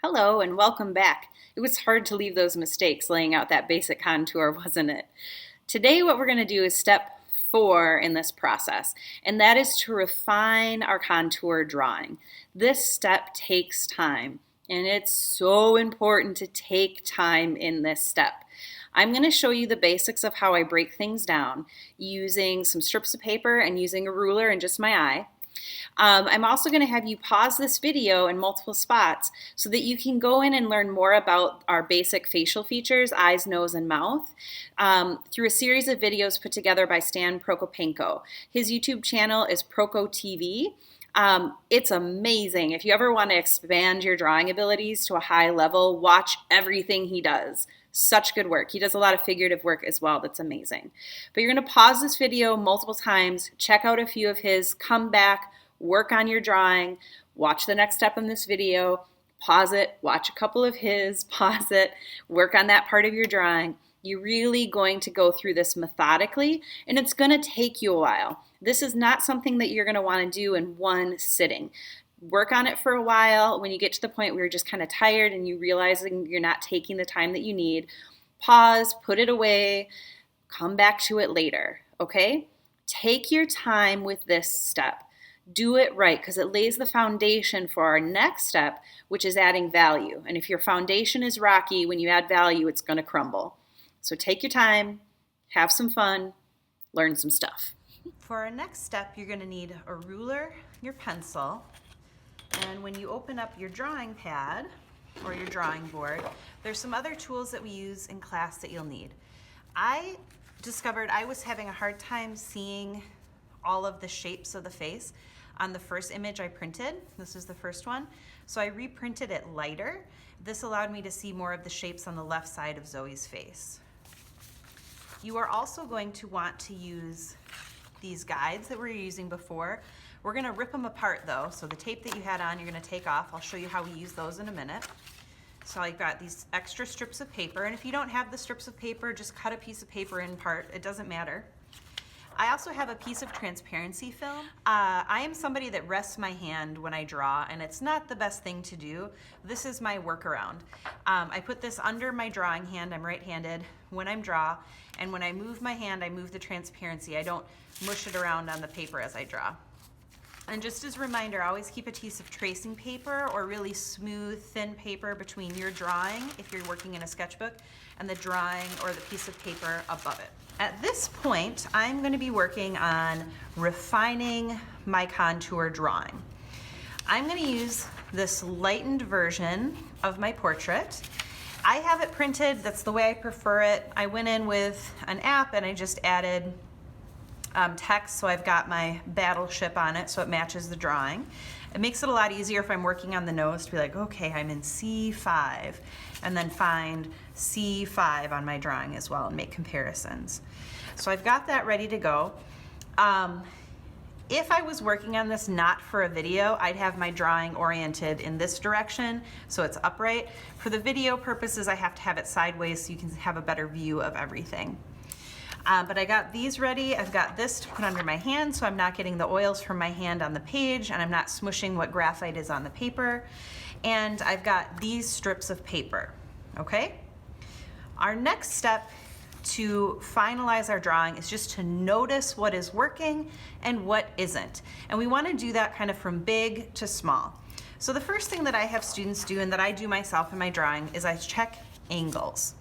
Hello and welcome back. It was hard to leave those mistakes laying out that basic contour, wasn't it? Today what we're going to do is step 4 in this process, and that is to refine our contour drawing. This step takes time, and it's so important to take time in this step. I'm going to show you the basics of how I break things down using some strips of paper and using a ruler and just my eye. I'm also going to have you pause this video in multiple spots so that you can go in and learn more about our basic facial features, eyes, nose, and mouth, through a series of videos put together by Stan Prokopenko. His YouTube channel is Proko TV. It's amazing. If you ever want to expand your drawing abilities to a high level, watch everything he does. Such good work. He does a lot of figurative work as well. That's amazing. But you're going to pause this video multiple times, check out a few of his, come back, work on your drawing, watch the next step in this video, pause it, watch a couple of his, pause it, work on that part of your drawing. You're really going to go through this methodically, and it's going to take you a while. This is not something that you're going to want to do in one sitting. Work on it for a while. When you get to the point where you're just kind of tired and you realizing you're not taking the time that you need, pause, put it away, come back to it later, okay? Take your time with this step. Do it right because it lays the foundation for our next step, which is adding value. And if your foundation is rocky, when you add value, it's going to crumble. So take your time, have some fun, learn some stuff. For our next step, you're going to need a ruler, your pencil, and when you open up your drawing pad or your drawing board, there's some other tools that we use in class that you'll need. I discovered I was having a hard time seeing all of the shapes of the face on the first image I printed. This is the first one. So I reprinted it lighter. This allowed me to see more of the shapes on the left side of Zoe's face. You are also going to want to use these guides that we were using before. We're going to rip them apart though. So the tape that you had on, you're going to take off. I'll show you how we use those in a minute. So I've got these extra strips of paper, and if you don't have the strips of paper, just cut a piece of paper in part. It doesn't matter. I also have a piece of transparency film. I am somebody that rests my hand when I draw, and it's not the best thing to do. This is my workaround. I put this under my drawing hand. I'm right-handed when I draw, and when I move my hand, I move the transparency. I don't mush it around on the paper as I draw. And just as a reminder, always keep a piece of tracing paper or really smooth, thin paper between your drawing, if you're working in a sketchbook, and the drawing or the piece of paper above it. At this point, I'm going to be working on refining my contour drawing. I'm going to use this lightened version of my portrait. I have it printed, that's the way I prefer it. I went in with an app and I just added text, so I've got my battleship on it so it matches the drawing. It makes it a lot easier if I'm working on the nose to be like, okay, I'm in C5, and then find C5 on my drawing as well and make comparisons. So I've got that ready to go. If I was working on this not for a video, I'd have my drawing oriented in this direction so it's upright. For the video purposes, I have to have it sideways so you can have a better view of everything. But I got these ready. I've got this to put under my hand so I'm not getting the oils from my hand on the page and I'm not smushing what graphite is on the paper. And I've got these strips of paper, okay? Our next step to finalize our drawing is just to notice what is working and what isn't. And we want to do that kind of from big to small. So the first thing that I have students do and that I do myself in my drawing is I check angles.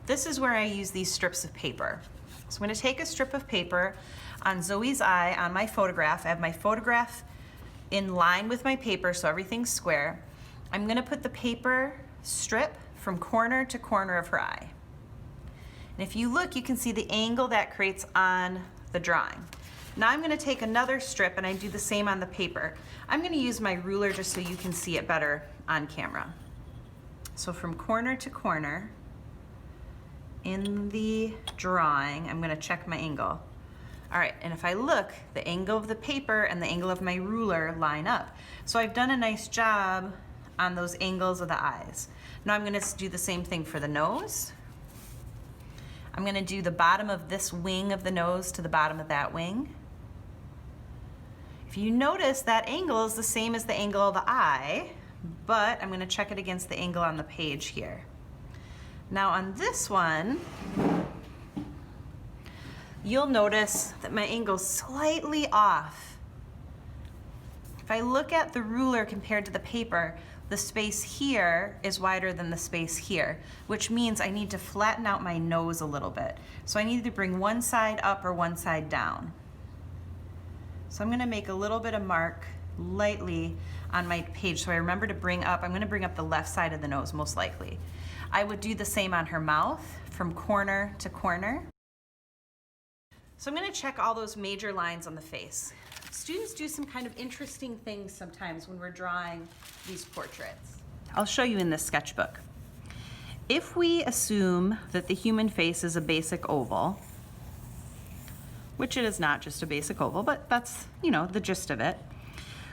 This is where I use these strips of paper. So I'm going to take a strip of paper on Zoe's eye on my photograph. I have my photograph in line with my paper so everything's square. I'm going to put the paper strip from corner to corner of her eye. And if you look, you can see the angle that creates on the drawing. Now I'm going to take another strip and I do the same on the paper. I'm going to use my ruler just so you can see it better on camera. So from corner to corner in the drawing, I'm going to check my angle. All right, and if I look, the angle of the paper and the angle of my ruler line up. So I've done a nice job on those angles of the eyes. Now I'm going to do the same thing for the nose. I'm going to do the bottom of this wing of the nose to the bottom of that wing. If you notice, that angle is the same as the angle of the eye, but I'm going to check it against the angle on the page here. Now on this one, you'll notice that my angle's slightly off. If I look at the ruler compared to the paper, the space here is wider than the space here, which means I need to flatten out my nose a little bit. So I need to bring one side up or one side down. So I'm going to make a little bit of mark lightly on my page so I remember to bring up, I'm going to bring up the left side of the nose most likely. I would do the same on her mouth from corner to corner. So I'm going to check all those major lines on the face. Students do some kind of interesting things sometimes when we're drawing these portraits. I'll show you in this sketchbook. If we assume that the human face is a basic oval, which it is not just a basic oval, but that's, you know, the gist of it.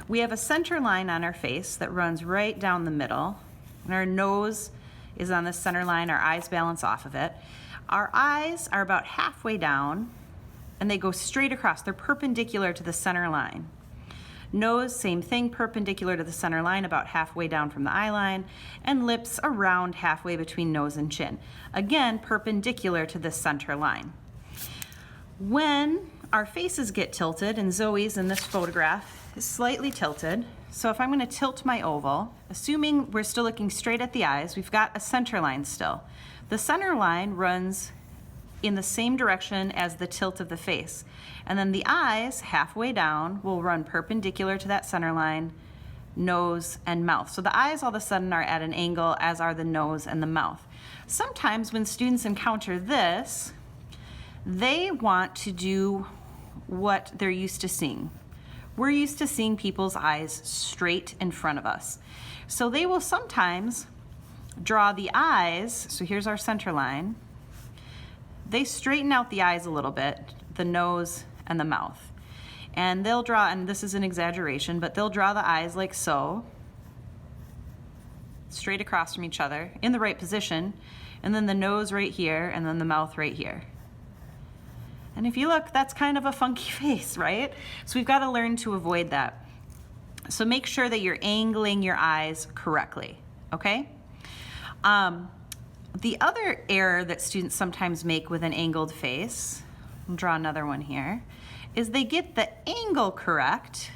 We have a center line on our face that runs right down the middle, and our nose is on the center line, our eyes balance off of it. Our eyes are about halfway down, and they go straight across. They're perpendicular to the center line. Nose, same thing, perpendicular to the center line, about halfway down from the eye line, and lips around halfway between nose and chin. Again, perpendicular to the center line. When our faces get tilted, and Zoe's in this photograph is slightly tilted, so if I'm going to tilt my oval, assuming we're still looking straight at the eyes, we've got a center line still. The center line runs in the same direction as the tilt of the face, and then the eyes, halfway down, will run perpendicular to that center line, nose and mouth. So the eyes all of a sudden are at an angle, as are the nose and the mouth. Sometimes when students encounter this, they want to do what they're used to seeing. We're used to seeing people's eyes straight in front of us. So they will sometimes draw the eyes, so here's our center line. They straighten out the eyes a little bit, the nose and the mouth. And they'll draw, and this is an exaggeration, but they'll draw the eyes like so, straight across from each other in the right position, and then the nose right here, and then the mouth right here. And if you look, that's kind of a funky face, right? So we've got to learn to avoid that. So make sure that you're angling your eyes correctly, okay? The other error that students sometimes make with an angled face, I'll draw another one here, is they get the angle correct.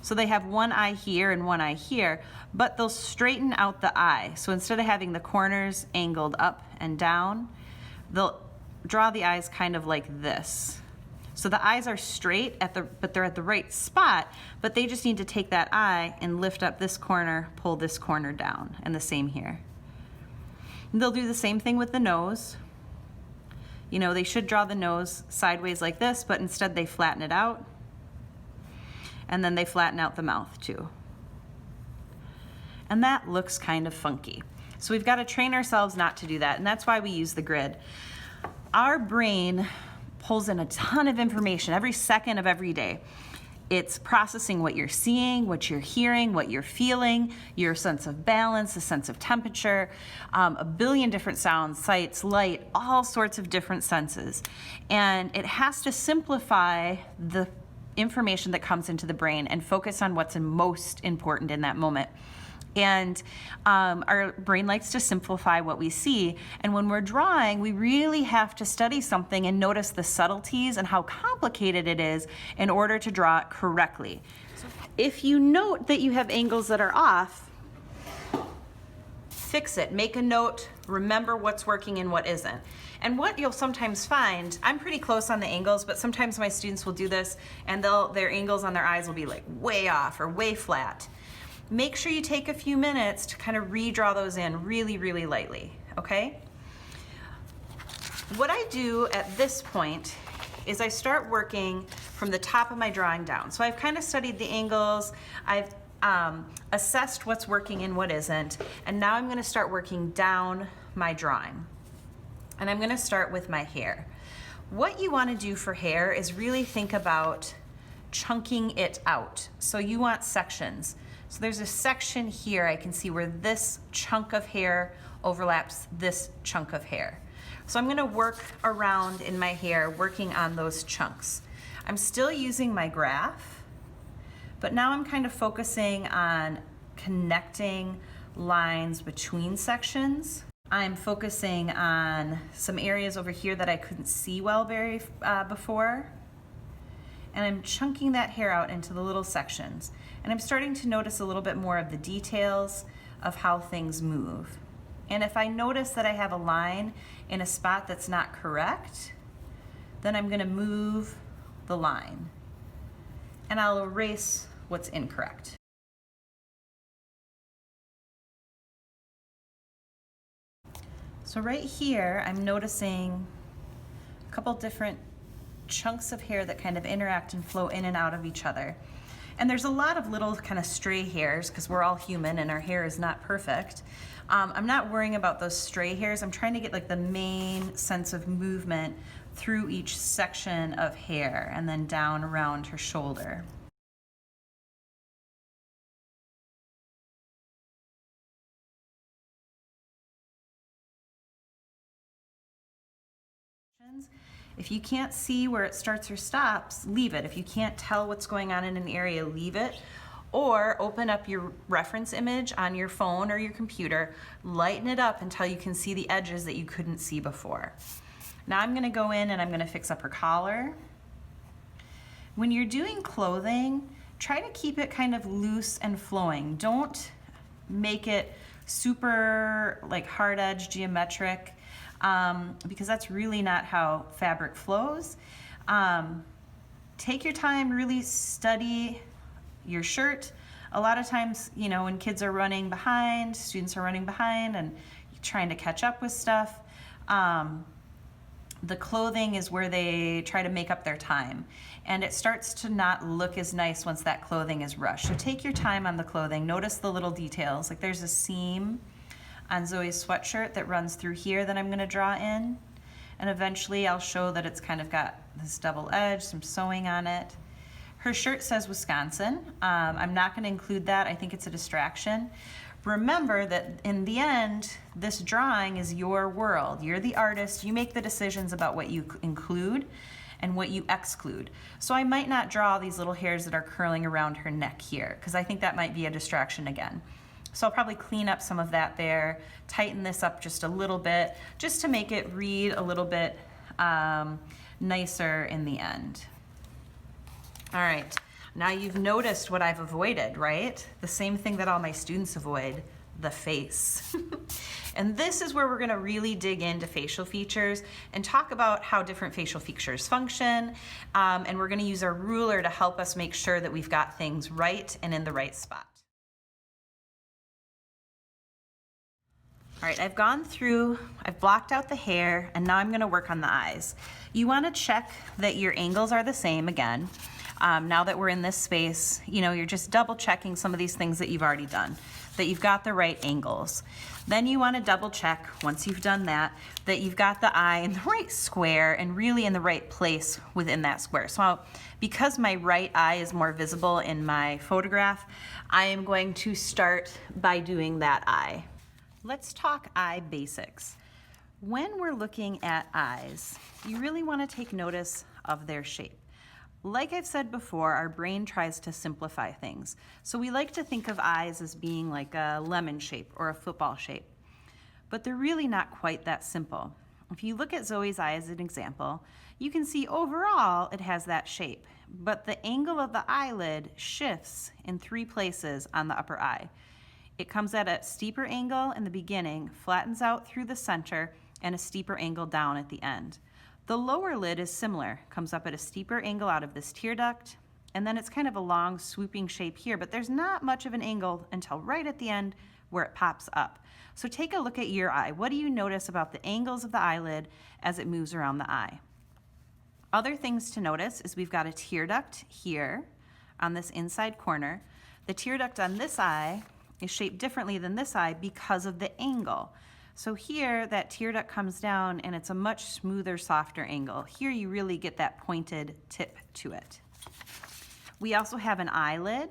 So they have one eye here and one eye here, but they'll straighten out the eye. So instead of having the corners angled up and down, they'll draw the eyes kind of like this. So the eyes are straight but they're at the right spot, but they just need to take that eye and lift up this corner, pull this corner down, and the same here. And they'll do the same thing with the nose. You know, they should draw the nose sideways like this, but instead they flatten it out. And then they flatten out the mouth too. And that looks kind of funky. So we've got to train ourselves not to do that, and that's why we use the grid. Our brain pulls in a ton of information every second of every day. It's processing what you're seeing, what you're hearing, what you're feeling, your sense of balance, the sense of temperature, a billion different sounds, sights, light, all sorts of different senses. And it has to simplify the information that comes into the brain and focus on what's most important in that moment. And our brain likes to simplify what we see. And when we're drawing, we really have to study something and notice the subtleties and how complicated it is in order to draw it correctly. If you note that you have angles that are off, fix it. Make a note. Remember what's working and what isn't. And what you'll sometimes find, I'm pretty close on the angles, but sometimes my students will do this and their angles on their eyes will be like way off or way flat. Make sure you take a few minutes to kind of redraw those in really, really lightly, okay? What I do at this point is I start working from the top of my drawing down. So I've kind of studied the angles, I've assessed what's working and what isn't, and now I'm gonna start working down my drawing. And I'm gonna start with my hair. What you wanna do for hair is really think about chunking it out. So you want sections. So there's a section here I can see where this chunk of hair overlaps this chunk of hair. So I'm gonna work around in my hair, working on those chunks. I'm still using my graph, But now I'm kind of focusing on connecting lines between sections. I'm focusing on some areas over here that I couldn't see well before. And I'm chunking that hair out into the little sections. And I'm starting to notice a little bit more of the details of how things move. And if I notice that I have a line in a spot that's not correct, then I'm going to move the line. And I'll erase what's incorrect. So right here, I'm noticing a couple different chunks of hair that kind of interact and flow in and out of each other. And there's a lot of little kind of stray hairs because we're all human and our hair is not perfect. I'm not worrying about those stray hairs. I'm trying to get like the main sense of movement through each section of hair and then down around her shoulder. If you can't see where it starts or stops, leave it. If you can't tell what's going on in an area, leave it. Or open up your reference image on your phone or your computer, lighten it up until you can see the edges that you couldn't see before. Now I'm gonna go in and I'm gonna fix up her collar. When you're doing clothing, try to keep it kind of loose and flowing. Don't make it super like hard edge geometric. Because that's really not how fabric flows. Take your time, really study your shirt. A lot of times, you know, when kids are running behind, students are running behind and trying to catch up with stuff, the clothing is where they try to make up their time. And it starts to not look as nice once that clothing is rushed. So take your time on the clothing. Notice the little details. Like there's a seam on Zoe's sweatshirt that runs through here that I'm gonna draw in. And eventually I'll show that it's kind of got this double edge, some sewing on it. Her shirt says Wisconsin. I'm not gonna include that. I think it's a distraction. Remember that in the end, this drawing is your world. You're the artist. You make the decisions about what you include and what you exclude. So I might not draw these little hairs that are curling around her neck here because I think that might be a distraction again. So I'll probably clean up some of that there, tighten this up just a little bit, just to make it read a little bit nicer in the end. All right, now you've noticed what I've avoided, right? The same thing that all my students avoid, the face. And this is where we're gonna really dig into facial features and talk about how different facial features function. And we're gonna use our ruler to help us make sure that we've got things right and in the right spot. All right, I've gone through, I've blocked out the hair, and now I'm gonna work on the eyes. You wanna check that your angles are the same again. Now that we're in this space, you know, you're just double checking some of these things that you've already done, that you've got the right angles. Then you wanna double check, once you've done that you've got the eye in the right square and really in the right place within that square. So because my right eye is more visible in my photograph, I am going to start by doing that eye. Let's talk eye basics. When we're looking at eyes, you really want to take notice of their shape. Like I've said before, our brain tries to simplify things. So we like to think of eyes as being like a lemon shape or a football shape, but they're really not quite that simple. If you look at Zoe's eye as an example, you can see overall it has that shape, but the angle of the eyelid shifts in 3 places on the upper eye. It comes at a steeper angle in the beginning, flattens out through the center, and a steeper angle down at the end. The lower lid is similar, comes up at a steeper angle out of this tear duct, and then it's kind of a long swooping shape here, but there's not much of an angle until right at the end where it pops up. So take a look at your eye. What do you notice about the angles of the eyelid as it moves around the eye? Other things to notice is we've got a tear duct here on this inside corner. The tear duct on this eye is shaped differently than this eye because of the angle. So here, that tear duct comes down and it's a much smoother, softer angle. Here you really get that pointed tip to it. We also have an eyelid.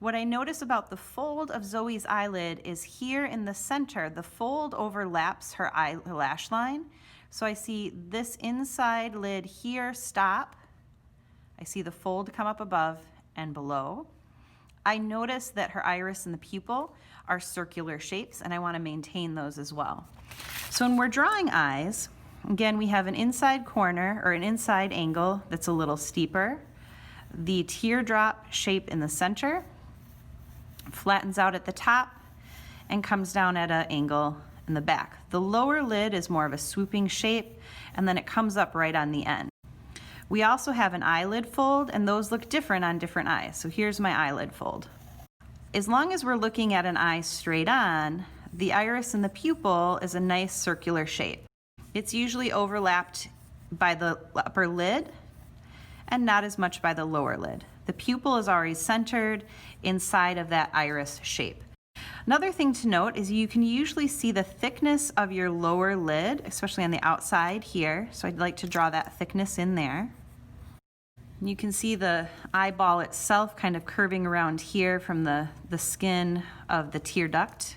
What I notice about the fold of Zoe's eyelid is here in the center, the fold overlaps her eyelash line. So I see this inside lid here stop. I see the fold come up above and below. I notice that her iris and the pupil are circular shapes, and I want to maintain those as well. So when we're drawing eyes, again, we have an inside corner or an inside angle that's a little steeper, the teardrop shape in the center, flattens out at the top, and comes down at an angle in the back. The lower lid is more of a swooping shape, and then it comes up right on the end. We also have an eyelid fold, and those look different on different eyes. So here's my eyelid fold. As long as we're looking at an eye straight on, the iris and the pupil is a nice circular shape. It's usually overlapped by the upper lid and not as much by the lower lid. The pupil is always centered inside of that iris shape. Another thing to note is you can usually see the thickness of your lower lid, especially on the outside here. So I'd like to draw that thickness in there. You can see the eyeball itself kind of curving around here from the skin of the tear duct.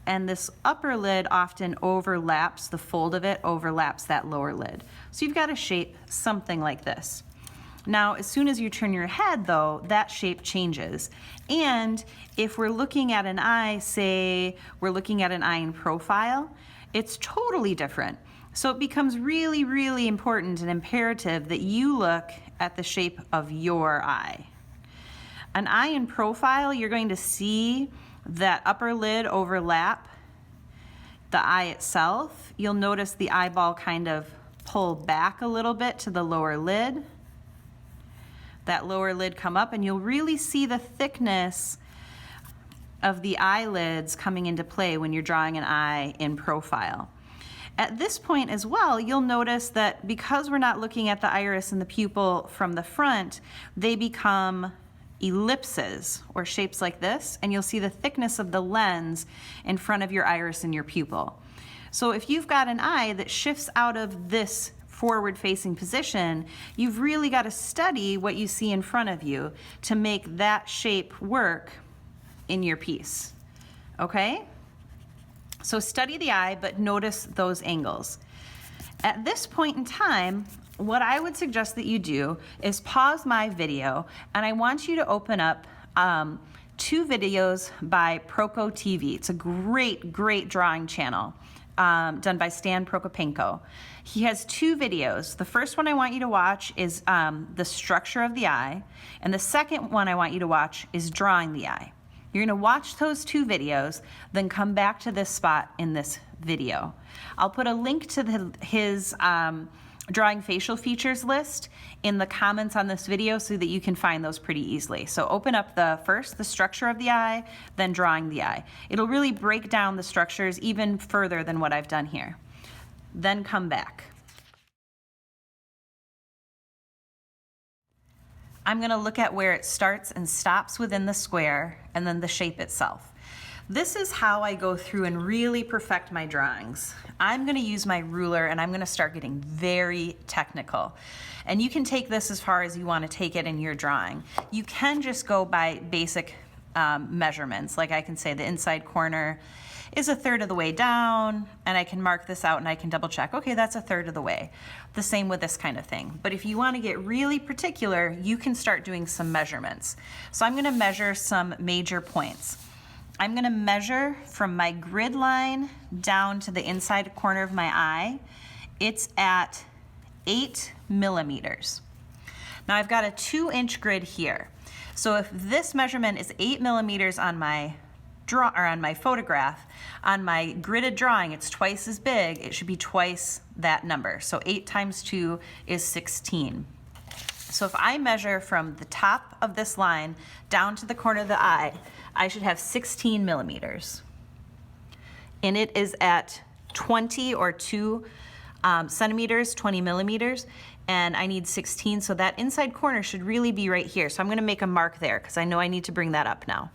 And this upper lid often overlaps, the fold of it overlaps that lower lid. So you've got a shape something like this. Now, as soon as you turn your head though, that shape changes. And if we're looking at an eye, say we're looking at an eye in profile, it's totally different. So it becomes really, really important and imperative that you look at the shape of your eye. An eye in profile, you're going to see that upper lid overlap the eye itself. You'll notice the eyeball kind of pull back a little bit to the lower lid. That lower lid come up, and you'll really see the thickness of the eyelids coming into play when you're drawing an eye in profile. At this point as well, you'll notice that because we're not looking at the iris and the pupil from the front, they become ellipses or shapes like this, and you'll see the thickness of the lens in front of your iris and your pupil. So if you've got an eye that shifts out of this forward-facing position, you've really got to study what you see in front of you to make that shape work in your piece. Okay? So study the eye, but notice those angles. At this point in time, what I would suggest that you do is pause my video, and I want you to open up 2 videos by Proko TV. It's a great, great drawing channel done by Stan Prokopenko. He has 2 videos. The first one I want you to watch is the structure of the eye, and the second one I want you to watch is drawing the eye. You're going to watch those 2 videos, then come back to this spot in this video. I'll put a link to his drawing facial features list in the comments on this video so that you can find those pretty easily. So open up the structure of the eye, then drawing the eye. It'll really break down the structures even further than what I've done here. Then come back. I'm going to look at where it starts and stops within the square and then the shape itself. This is how I go through and really perfect my drawings. I'm going to use my ruler, and I'm going to start getting very technical. And you can take this as far as you want to take it in your drawing. You can just go by basic measurements. Like I can say the inside corner is 1/3 of the way down, and I can mark this out and I can double check, okay, that's 1/3 of the way. The same with this kind of thing. But if you want to get really particular, you can start doing some measurements. So I'm going to measure some major points. I'm going to measure from my grid line down to the inside corner of my eye. It's at 8 millimeters. Now I've got a 2-inch grid here. So if this measurement is 8 millimeters on my photograph, on my gridded drawing, it's twice as big. It should be twice that number. So 8 times 2 is 16. So if I measure from the top of this line down to the corner of the eye, I should have 16 millimeters. And it is at 20 or 2 centimeters, 20 millimeters, and I need 16, so that inside corner should really be right here. So I'm gonna make a mark there because I know I need to bring that up now.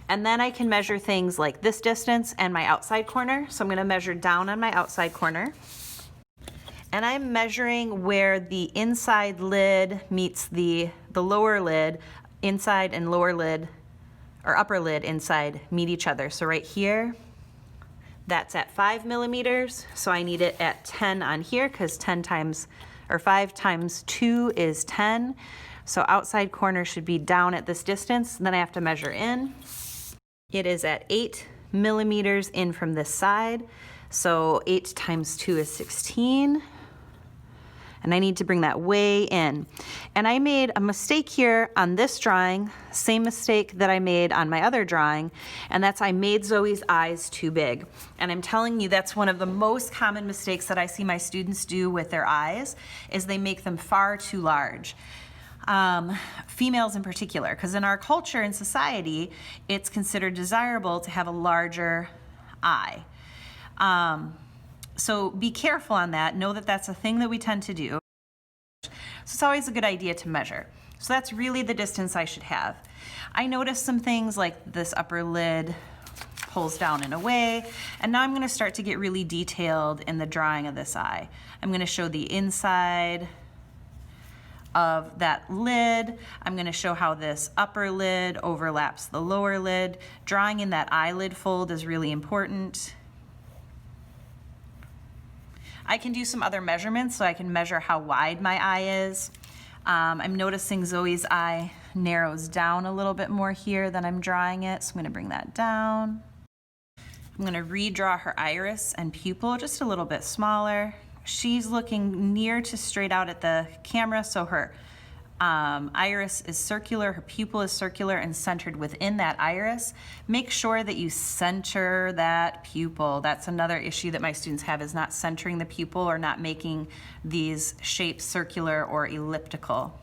And then I can measure things like this distance and my outside corner. So I'm gonna measure down on my outside corner. And I'm measuring where the inside lid meets the lower lid, inside and lower lid, or upper lid inside meet each other. So right here, that's at 5 millimeters. So I need it at 10 on here because 5 times 2 is 10. So outside corner should be down at this distance, and then I have to measure in. It is at 8 millimeters in from this side. So 8 times 2 is 16. And I need to bring that way in. And I made a mistake here on this drawing, same mistake that I made on my other drawing, and that's I made Zoe's eyes too big. And I'm telling you, that's one of the most common mistakes that I see my students do with their eyes, is they make them far too large. Females in particular, because in our culture and society, it's considered desirable to have a larger eye. So be careful on that. Know that that's a thing that we tend to do. So it's always a good idea to measure. So that's really the distance I should have. I noticed some things like this upper lid pulls down in a way, and now I'm going to start to get really detailed in the drawing of this eye. I'm going to show the inside of that lid. I'm going to show how this upper lid overlaps the lower lid. Drawing in that eyelid fold is really important. I can do some other measurements, so I can measure how wide my eye is. I'm noticing Zoe's eye narrows down a little bit more here than I'm drawing it, so I'm going to bring that down. I'm going to redraw her iris and pupil just a little bit smaller. She's looking near to straight out at the camera, so her iris is circular, her pupil is circular and centered within that iris. Make sure that you center that pupil. That's another issue that my students have, is not centering the pupil or not making these shapes circular or elliptical.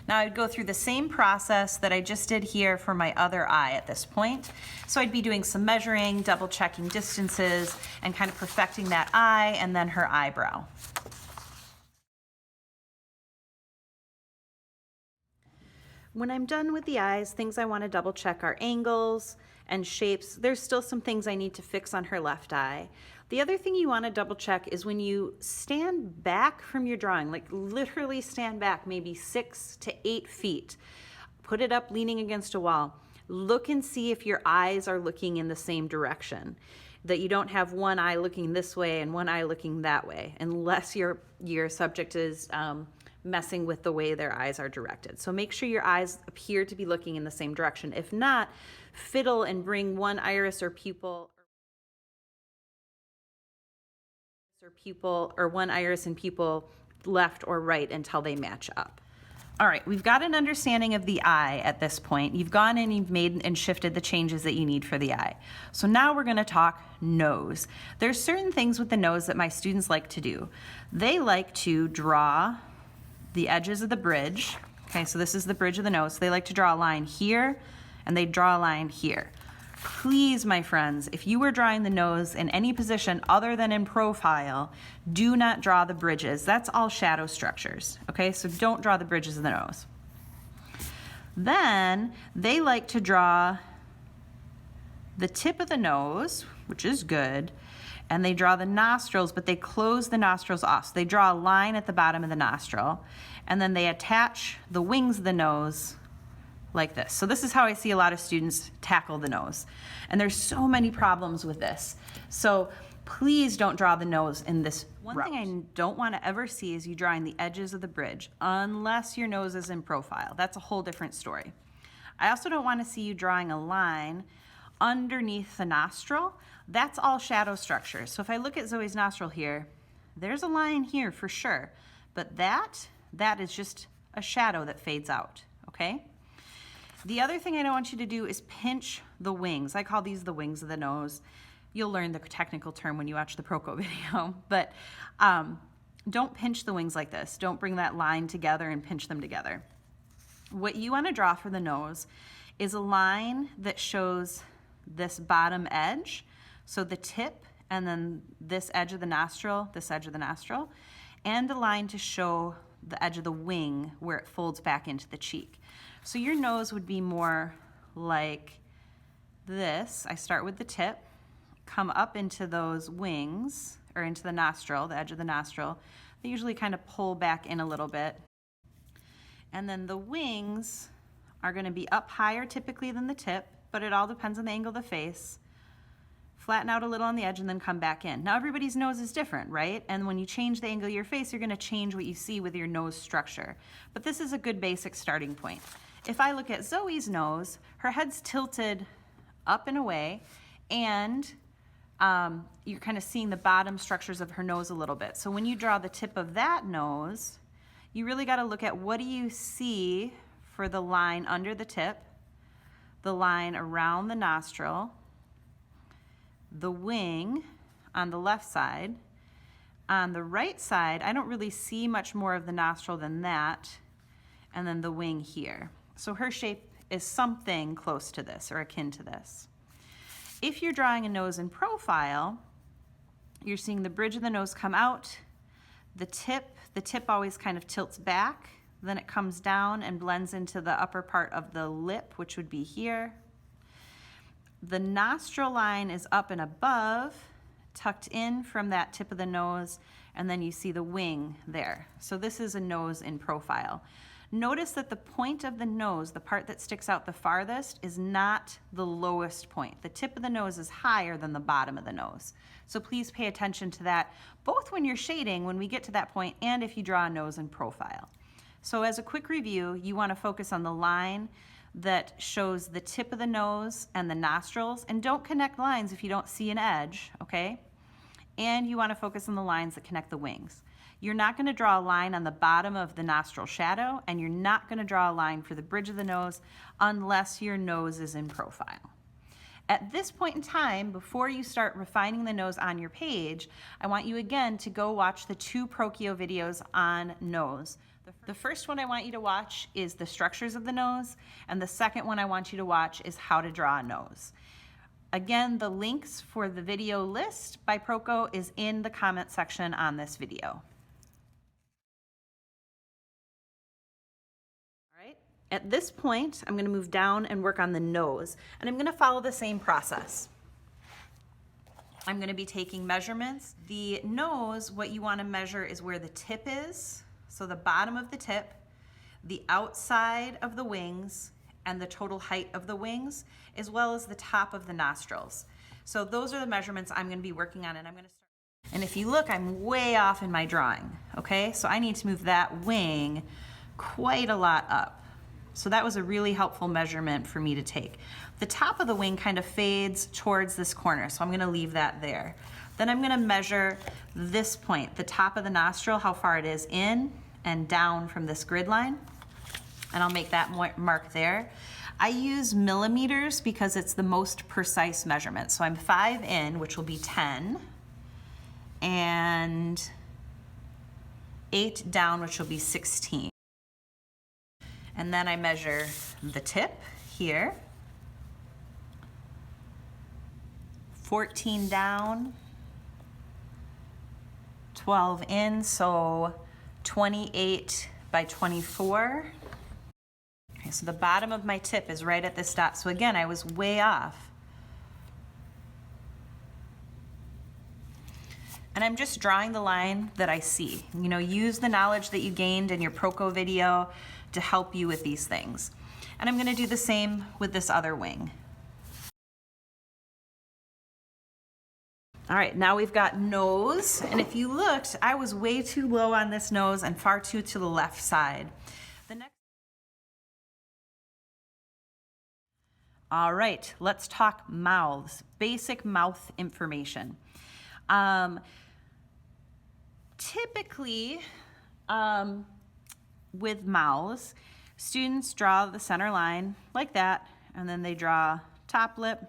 Now I'd go through the same process that I just did here for my other eye at this point. So I'd be doing some measuring, double checking distances, and kind of perfecting that eye and then her eyebrow. When I'm done with the eyes, things I want to double check are angles and shapes. There's still some things I need to fix on her left eye. The other thing you want to double check is when you stand back from your drawing, like literally stand back maybe 6 to 8 feet, put it up leaning against a wall, look and see if your eyes are looking in the same direction, that you don't have one eye looking this way and one eye looking that way, unless your subject is messing with the way their eyes are directed. So make sure your eyes appear to be looking in the same direction. If not, fiddle and bring one iris or pupil or one iris and pupil left or right until they match up. All right, we've got an understanding of the eye at this point. You've gone and you've made and shifted the changes that you need for the eye. So now we're gonna talk nose. There's certain things with the nose that my students like to do. They like to draw the edges of the bridge. Okay, so this is the bridge of the nose. So they like to draw a line here and they draw a line here. Please, my friends, if you were drawing the nose in any position other than in profile, do not draw the bridges. That's all shadow structures, okay? So don't draw the bridges of the nose. Then they like to draw the tip of the nose, which is good, and they draw the nostrils, but they close the nostrils off. So they draw a line at the bottom of the nostril, and then they attach the wings of the nose like this. So this is how I see a lot of students tackle the nose. And there's so many problems with this. So please don't draw the nose in this route. One thing I don't want to ever see is you drawing the edges of the bridge, unless your nose is in profile. That's a whole different story. I also don't want to see you drawing a line underneath the nostril. That's all shadow structure. So if I look at Zoe's nostril here, there's a line here for sure, but that is just a shadow that fades out, okay? The other thing I don't want you to do is pinch the wings. I call these the wings of the nose. You'll learn the technical term when you watch the Proko video, but don't pinch the wings like this. Don't bring that line together and pinch them together. What you want to draw for the nose is a line that shows this bottom edge, so the tip and then this edge of the nostril, this edge of the nostril, and a line to show the edge of the wing where it folds back into the cheek. So your nose would be more like this. I start with the tip, come up into those wings, or into the nostril, the edge of the nostril. They usually kind of pull back in a little bit. And then the wings are going to be up higher typically than the tip, but it all depends on the angle of the face. flatten out a little on the edge and then come back in. Now everybody's nose is different, right? And when you change the angle of your face, you're gonna change what you see with your nose structure. But this is a good basic starting point. If I look at Zoe's nose, her head's tilted up and away, and you're kind of seeing the bottom structures of her nose a little bit. So when you draw the tip of that nose, you really gotta look at what do you see for the line under the tip, the line around the nostril, the wing on the left side. On the right side, I don't really see much more of the nostril than that, and then the wing here. So her shape is something close to this or akin to this. If you're drawing a nose in profile, you're seeing the bridge of the nose come out, the tip always kind of tilts back, then it comes down and blends into the upper part of the lip, which would be here. The nostril line is up and above, tucked in from that tip of the nose, and then you see the wing there. So this is a nose in profile. Notice that the point of the nose, the part that sticks out the farthest, is not the lowest point. The tip of the nose is higher than the bottom of the nose. So please pay attention to that, both when you're shading, when we get to that point, and if you draw a nose in profile. So as a quick review, you want to focus on the line that shows the tip of the nose and the nostrils, and don't connect lines if you don't see an edge, okay? And you want to focus on the lines that connect the wings. You're not going to draw a line on the bottom of the nostril shadow, and you're not going to draw a line for the bridge of the nose unless your nose is in profile. At this point in time, before you start refining the nose on your page, I want you again to go watch the 2 Prokio videos on nose. The first one I want you to watch is the structures of the nose, and the second one I want you to watch is how to draw a nose. Again, the links for the video list by Proko is in the comment section on this video. All right, at this point, I'm gonna move down and work on the nose, and I'm gonna follow the same process. I'm gonna be taking measurements. The nose, what you wanna measure is where the tip is, so the bottom of the tip, the outside of the wings, and the total height of the wings, as well as the top of the nostrils. So those are the measurements I'm gonna be working on, and I'm gonna start. And if you look, I'm way off in my drawing, okay? So I need to move that wing quite a lot up. So that was a really helpful measurement for me to take. The top of the wing kind of fades towards this corner, so I'm gonna leave that there. Then I'm gonna measure this point, the top of the nostril, how far it is in and down from this grid line. And I'll make that mark there. I use millimeters because it's the most precise measurement. So I'm 5 in, which will be 10, and 8 down, which will be 16. And then I measure the tip here, 14 down, 12 in, so 28 by 24. Okay, so the bottom of my tip is right at this dot. So again, I was way off. And I'm just drawing the line that I see. You know, use the knowledge that you gained in your Proko video to help you with these things. And I'm gonna do the same with this other wing. All right, now we've got nose, and if you looked, I was way too low on this nose and far too to the left side. All right, let's talk mouths, basic mouth information. Typically, with mouths, students draw the center line like that, and then they draw top lip,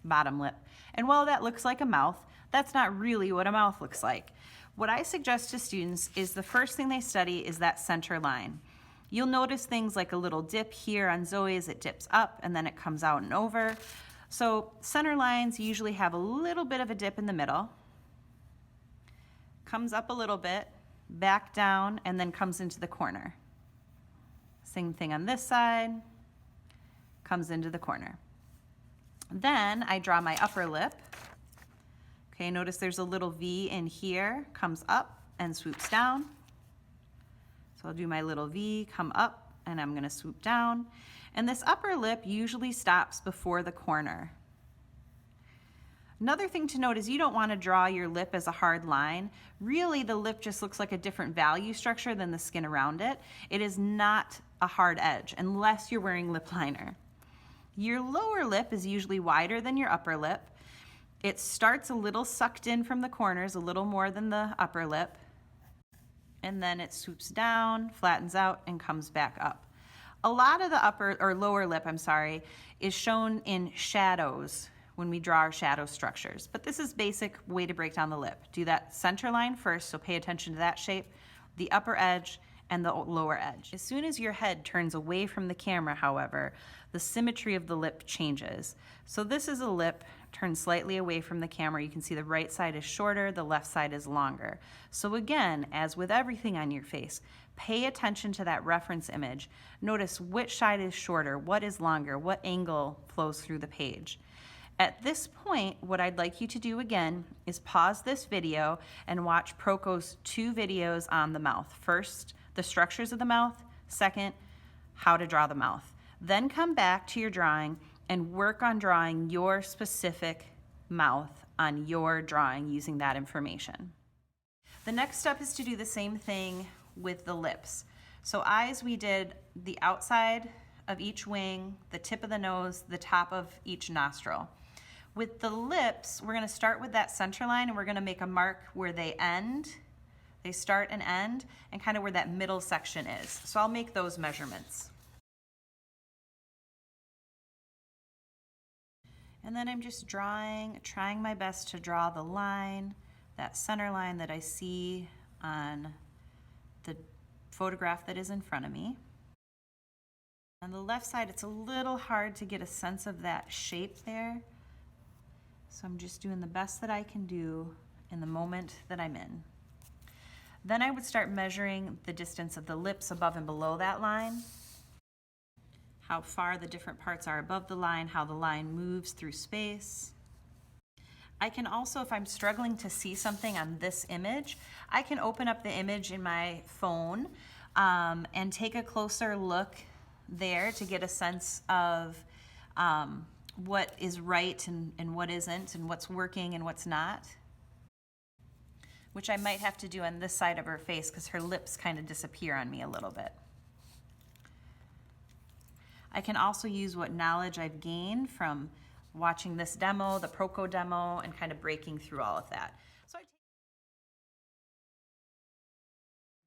bottom lip. And while that looks like a mouth, that's not really what a mouth looks like. What I suggest to students is the first thing they study is that center line. You'll notice things like a little dip here on Zoe's, it dips up and then it comes out and over. So center lines usually have a little bit of a dip in the middle, comes up a little bit, back down, and then comes into the corner. Same thing on this side, comes into the corner. Then I draw my upper lip. Okay, notice there's a little V in here, comes up and swoops down. So I'll do my little V, come up, and I'm gonna swoop down. And this upper lip usually stops before the corner. Another thing to note is you don't want to draw your lip as a hard line. Really, the lip just looks like a different value structure than the skin around it. It is not a hard edge unless you're wearing lip liner. Your lower lip is usually wider than your upper lip. It starts a little sucked in from the corners, a little more than the upper lip, and then it swoops down, flattens out, and comes back up. A lot of the upper or lower lip, is shown in shadows when we draw our shadow structures. But this is basic way to break down the lip. Do that center line first, so pay attention to that shape, the upper edge, and the lower edge. As soon as your head turns away from the camera, however, the symmetry of the lip changes. So this is a lip turned slightly away from the camera. You can see the right side is shorter, the left side is longer. So again, as with everything on your face, pay attention to that reference image. Notice which side is shorter, what is longer, what angle flows through the page. At this point, what I'd like you to do again is pause this video and watch Proko's 2 videos on the mouth. First, the structures of the mouth. Second, how to draw the mouth. Then come back to your drawing and work on drawing your specific mouth on your drawing using that information. The next step is to do the same thing with the lips. So eyes, we did the outside of each wing, the tip of the nose, the top of each nostril. With the lips, we're going to start with that center line and we're going to make a mark where they end, they start and end, and kind of where that middle section is. So I'll make those measurements. And then I'm just trying my best to draw the line, that center line that I see on the photograph that is in front of me. On the left side, it's a little hard to get a sense of that shape there. So I'm just doing the best that I can do in the moment that I'm in. Then I would start measuring the distance of the lips above and below that line, how far the different parts are above the line, how the line moves through space. I can also, if I'm struggling to see something on this image, I can open up the image in my phone and take a closer look there to get a sense of what is right and what isn't, and what's working and what's not, which I might have to do on this side of her face because her lips kind of disappear on me a little bit. I can also use what knowledge I've gained from watching this demo, the Proko demo, and kind of breaking through all of that. So I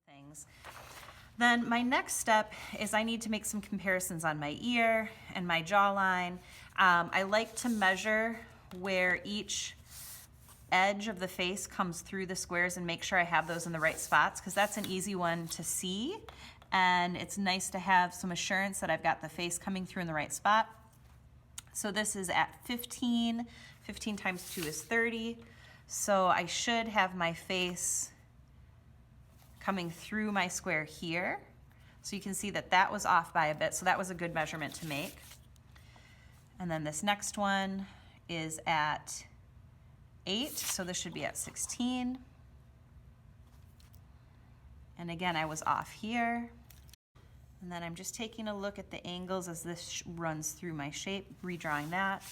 take things. Then my next step is I need to make some comparisons on my ear and my jawline. I like to measure where each edge of the face comes through the squares and make sure I have those in the right spots, because that's an easy one to see. And it's nice to have some assurance that I've got the face coming through in the right spot. So this is at 15. 15 times 2 is 30. So I should have my face coming through my square here. So you can see that that was off by a bit. So that was a good measurement to make. And then this next one is at 8. So this should be at 16. And again, I was off here. And then I'm just taking a look at the angles as this runs through my shape, redrawing that.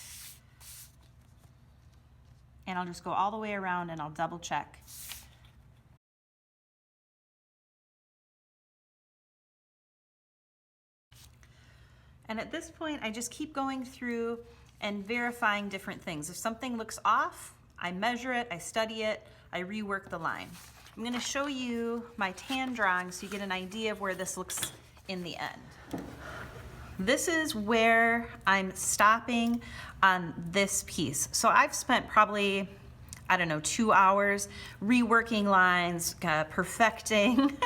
And I'll just go all the way around and I'll double check. And at this point, I just keep going through and verifying different things. If something looks off, I measure it, I study it, I rework the line. I'm going to show you my tan drawing so you get an idea of where this looks in the end. This is where I'm stopping on this piece. So I've spent probably, 2 hours reworking lines, perfecting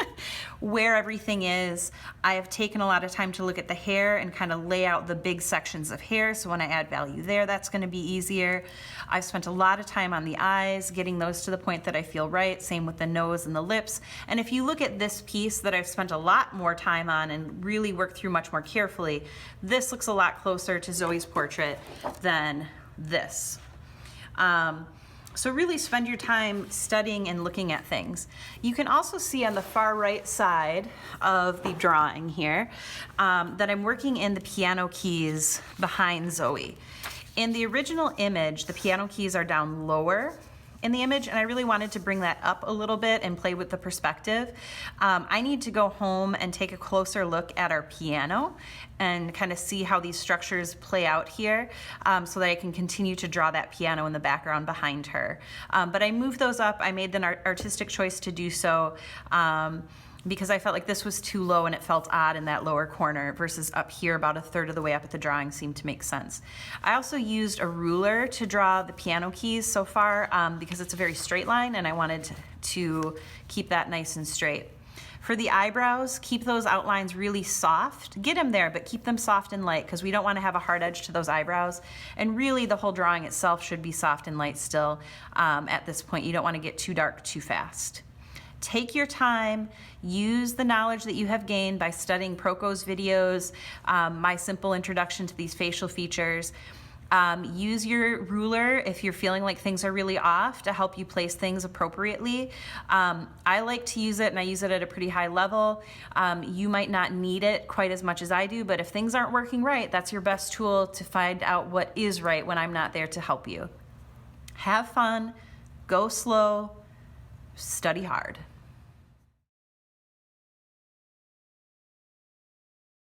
where everything is. I have taken a lot of time to look at the hair and kind of lay out the big sections of hair. So when I add value there, that's going to be easier. I've spent a lot of time on the eyes, getting those to the point that I feel right. Same with the nose and the lips. And if you look at this piece that I've spent a lot more time on and really worked through much more carefully, this looks a lot closer to Zoe's portrait than this. So really spend your time studying and looking at things. You can also see on the far right side of the drawing here that I'm working in the piano keys behind Zoe. In the original image, the piano keys are down lower in the image, and I really wanted to bring that up a little bit and play with the perspective. I need to go home and take a closer look at our piano and kind of see how these structures play out here, so that I can continue to draw that piano in the background behind her. But I moved those up. I made the artistic choice to do so because I felt like this was too low and it felt odd in that lower corner versus up here about a third of the way up at the drawing seemed to make sense. I also used a ruler to draw the piano keys so far because it's a very straight line and I wanted to keep that nice and straight. For the eyebrows, keep those outlines really soft. Get them there, but keep them soft and light because we don't want to have a hard edge to those eyebrows. And really the whole drawing itself should be soft and light still at this point. You don't want to get too dark too fast. Take your time, use the knowledge that you have gained by studying Proko's videos, my simple introduction to these facial features. Use your ruler if you're feeling like things are really off to help you place things appropriately. I like to use it and I use it at a pretty high level. You might not need it quite as much as I do, but if things aren't working right, that's your best tool to find out what is right when I'm not there to help you. Have fun, go slow, study hard.